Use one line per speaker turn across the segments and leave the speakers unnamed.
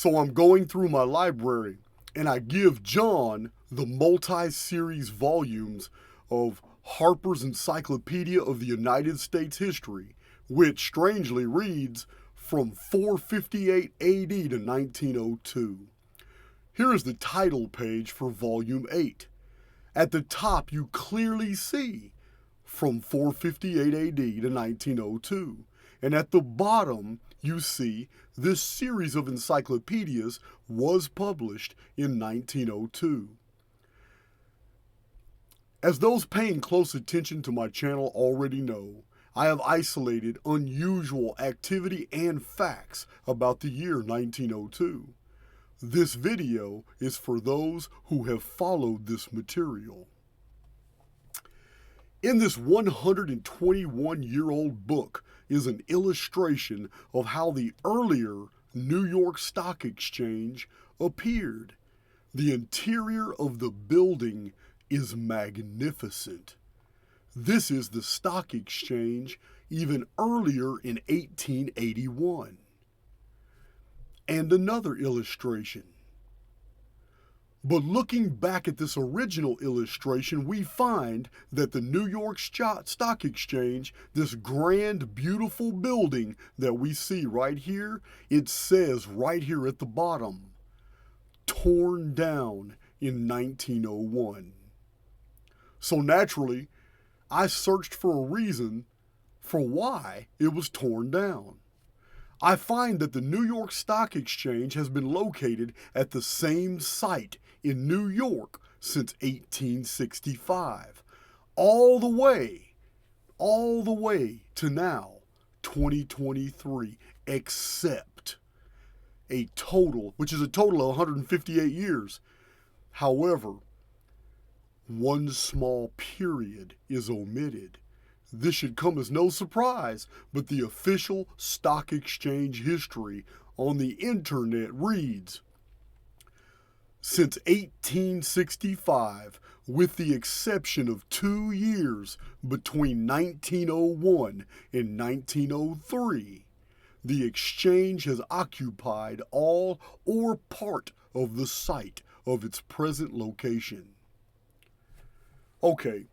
So I'm going through my library and I give John the multi-series volumes of Harper's Encyclopedia of the United States History, which strangely reads from 458 AD to 1902. Here is the title page for Volume 8. At the top you clearly see from 458 AD to 1902, and at the bottom you see this series of encyclopedias was published in 1902. As those paying close attention to my channel already know, I have isolated unusual activity and facts about the year 1902. This video is for those who have followed this material. In this 121-year-old book is an illustration of how the earlier New York Stock Exchange appeared. The interior of the building is magnificent. This is the stock exchange even earlier in 1881. And another illustration. But looking back at this original illustration, we find that the New York Stock Exchange, this grand, beautiful building that we see right here, it says right here at the bottom, torn down in 1901. So naturally, I searched for a reason for why it was torn down. I find that the New York Stock Exchange has been located at the same site in New York since 1865, all the way to now, 2023, except a total of 158 years. However, one small period is omitted. This should come as no surprise, but the official stock exchange history on the internet reads, since 1865, with the exception of 2 years between 1901 and 1903, the exchange has occupied all or part of the site of its present location. Okay,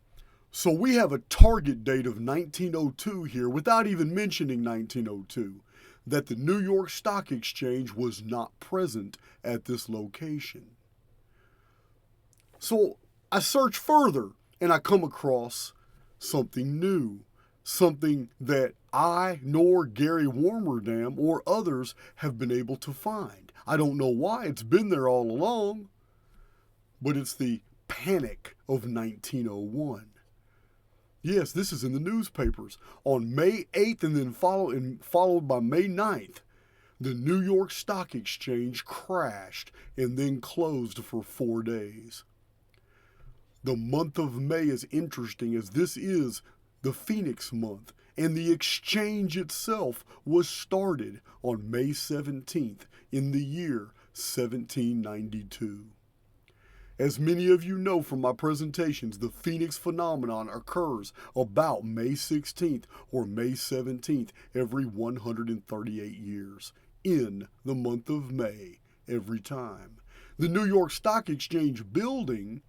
so we have a target date of 1902 here without even mentioning 1902, that the New York Stock Exchange was not present at this location. So I search further and I come across something new, something that I nor Gary Warmerdam or others have been able to find. I don't know why, it's been there all along, but it's the Panic of 1901. Yes, this is in the newspapers. On May 8th and then followed by May 9th, the New York Stock Exchange crashed and then closed for 4 days. The month of May is interesting as this is the Phoenix month, and the exchange itself was started on May 17th in the year 1792. As many of you know from my presentations, the Phoenix phenomenon occurs about May 16th or May 17th every 138 years, in the month of May every time. The New York Stock Exchange building,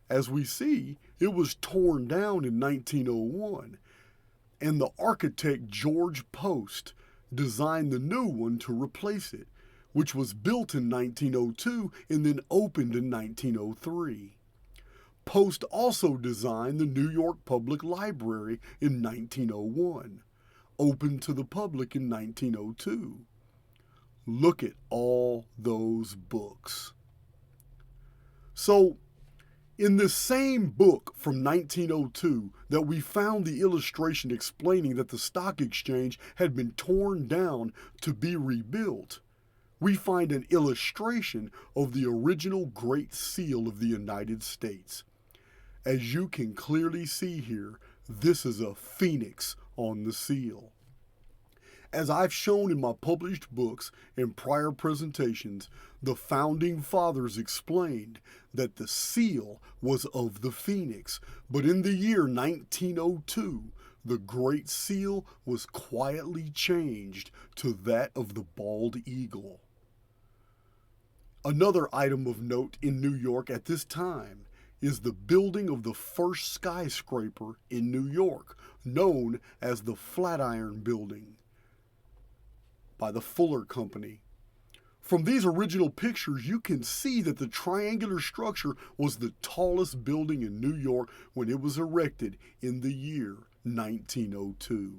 as we see, it was torn down in 1901, and the architect George Post designed the new one to replace it, which was built in 1902 and then opened in 1903. Post also designed the New York Public Library in 1901, opened to the public in 1902. Look at all those books. So, in this same book from 1902 that we found the illustration explaining that the stock exchange had been torn down to be rebuilt, we find an illustration of the original Great Seal of the United States. As you can clearly see here, this is a phoenix on the seal. As I've shown in my published books and prior presentations, the Founding Fathers explained that the seal was of the phoenix, but in the year 1902, the Great Seal was quietly changed to that of the bald eagle. Another item of note in New York at this time is the building of the first skyscraper in New York, known as the Flatiron Building by the Fuller Company. From these original pictures, you can see that the triangular structure was the tallest building in New York when it was erected in the year 1902.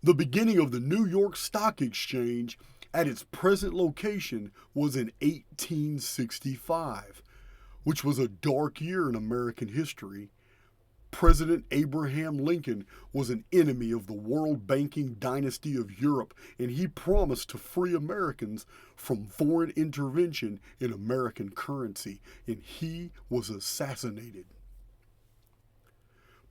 The beginning of the New York Stock Exchange at its present location was in 1865, which was a dark year in American history. President Abraham Lincoln was an enemy of the world banking dynasty of Europe, and he promised to free Americans from foreign intervention in American currency, and he was assassinated.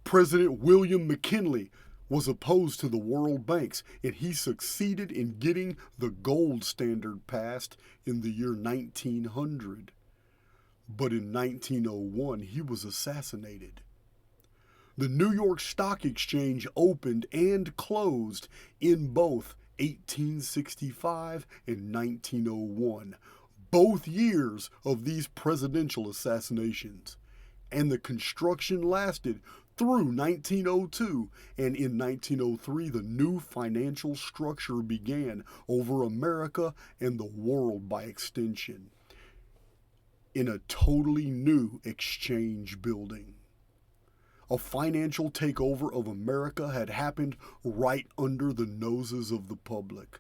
President William McKinley was opposed to the world banks, and he succeeded in getting the gold standard passed in the year 1900. But in 1901, he was assassinated. The New York Stock Exchange opened and closed in both 1865 and 1901, both years of these presidential assassinations, and the construction lasted through 1902, and in 1903 the new financial structure began over America and the world by extension in a totally new exchange building. A financial takeover of America had happened right under the noses of the public.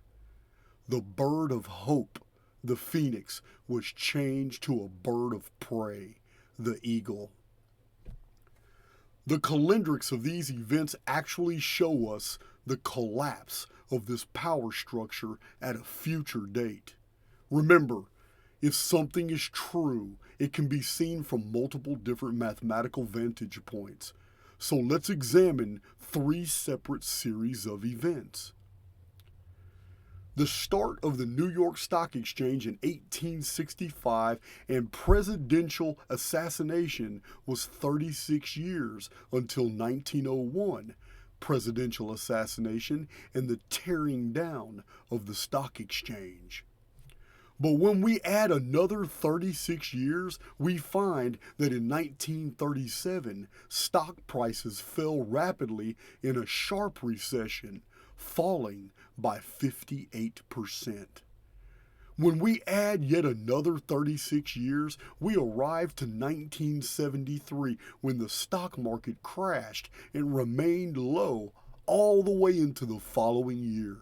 The bird of hope, the phoenix, was changed to a bird of prey, the eagle. The calendrics of these events actually show us the collapse of this power structure at a future date. Remember, if something is true, it can be seen from multiple different mathematical vantage points. So let's examine 3 separate series of events. The start of the New York Stock Exchange in 1865 and presidential assassination was 36 years until 1901, presidential assassination and the tearing down of the stock exchange. But when we add another 36 years, we find that in 1937, stock prices fell rapidly in a sharp recession, falling by 58%. When we add yet another 36 years, we arrive to 1973, when the stock market crashed and remained low all the way into the following year.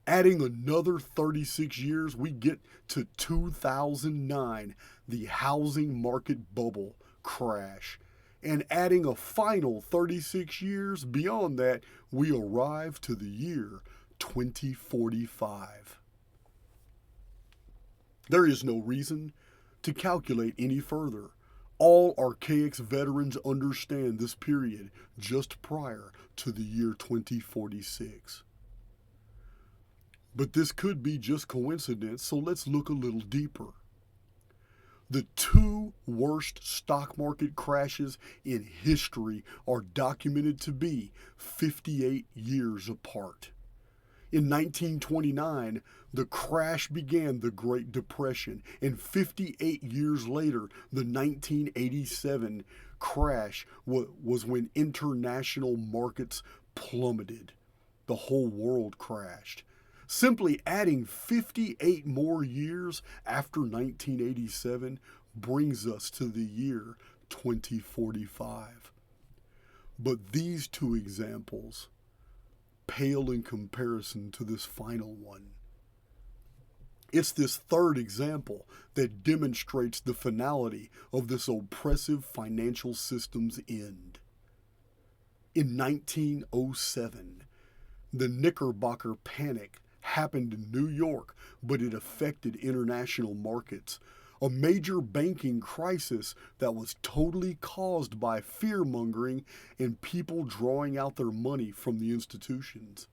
Adding another 36 years, we get to 2009, the housing market bubble crash. And adding a final 36 years beyond that, we arrive to the year 2045. There is no reason to calculate any further. All Archaix veterans understand this period just prior to the year 2046. But this could be just coincidence, so let's look a little deeper. The 2 worst stock market crashes in history are documented to be 58 years apart. In 1929, the crash began the Great Depression, and 58 years later, the 1987 crash was when international markets plummeted. The whole world crashed. Simply adding 58 more years after 1987 brings us to the year 2045. But these 2 examples pale in comparison to this final one. It's this 3rd example that demonstrates the finality of this oppressive financial system's end. In 1907, the Knickerbocker Panic happened in New York, but it affected international markets. A major banking crisis that was totally caused by fear-mongering and people drawing out their money from the institutions.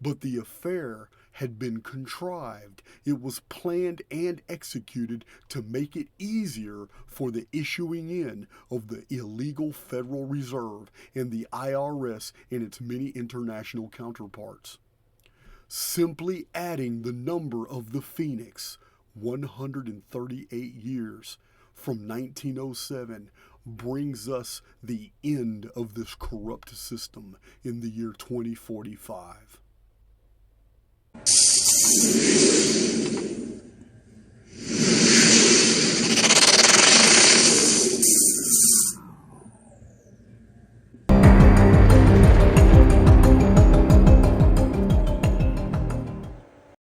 But the affair had been contrived. It was planned and executed to make it easier for the issuing in of the illegal Federal Reserve and the IRS and its many international counterparts. Simply adding the number of the Phoenix, 138 years from 1907, brings us the end of this corrupt system in the year 2045.